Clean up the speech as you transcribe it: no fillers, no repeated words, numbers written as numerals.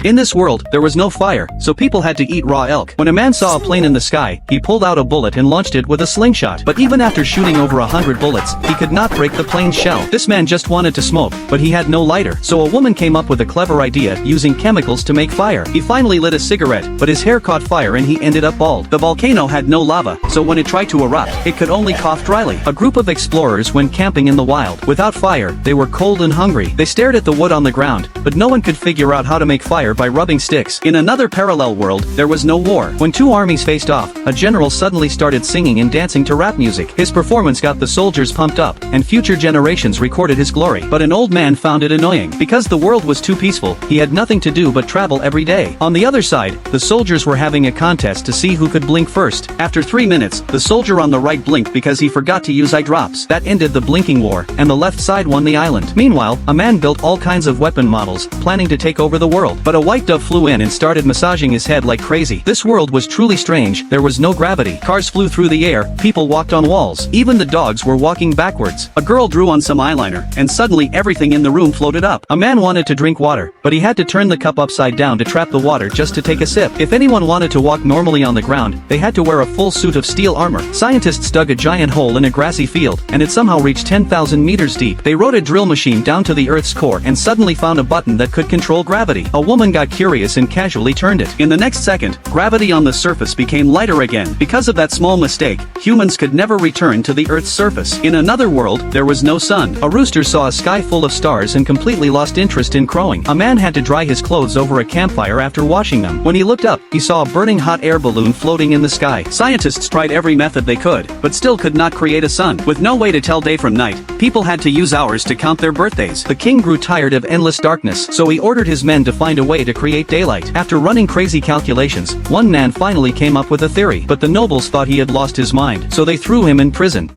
In this world, there was no fire, so people had to eat raw elk. When a man saw a plane in the sky, he pulled out a bullet and launched it with a slingshot. But even after shooting over 100 bullets, he could not break the plane's shell. This man just wanted to smoke, but he had no lighter. So a woman came up with a clever idea using chemicals to make fire. He finally lit a cigarette, but his hair caught fire and he ended up bald. The volcano had no lava, so when it tried to erupt, it could only cough dryly. A group of explorers went camping in the wild. Without fire, they were cold and hungry. They stared at the wood on the ground, but no one could figure out how to make fire by rubbing sticks. In another parallel world, there was no war. When two armies faced off, a general suddenly started singing and dancing to rap music. His performance got the soldiers pumped up, and future generations recorded his glory. But an old man found it annoying. Because the world was too peaceful, he had nothing to do but travel every day. On the other side, the soldiers were having a contest to see who could blink first. After 3 minutes, the soldier on the right blinked because he forgot to use eye drops. That ended the blinking war, and the left side won the island. Meanwhile, a man built all kinds of weapon models, planning to take over the world. But a white dove flew in and started massaging his head like crazy. This world was truly strange. There was no gravity. Cars flew through the air, people walked on walls. Even the dogs were walking backwards. A girl drew on some eyeliner, and suddenly everything in the room floated up. A man wanted to drink water, but he had to turn the cup upside down to trap the water just to take a sip. If anyone wanted to walk normally on the ground, they had to wear a full suit of steel armor. Scientists dug a giant hole in a grassy field, and it somehow reached 10,000 meters deep. They rode a drill machine down to the Earth's core and suddenly found a button that could control gravity. A woman got curious and casually turned it. In the next second, gravity on the surface became lighter again. Because of that small mistake, humans could never return to the Earth's surface. In another world, there was no sun. A rooster saw a sky full of stars and completely lost interest in crowing. A man had to dry his clothes over a campfire after washing them. When he looked up, he saw a burning hot air balloon floating in the sky. Scientists tried every method they could, but still could not create a sun. With no way to tell day from night, people had to use hours to count their birthdays. The king grew tired of endless darkness, so he ordered his men to find a way to create daylight. After running crazy calculations, one man finally came up with a theory, but the nobles thought he had lost his mind, so they threw him in prison.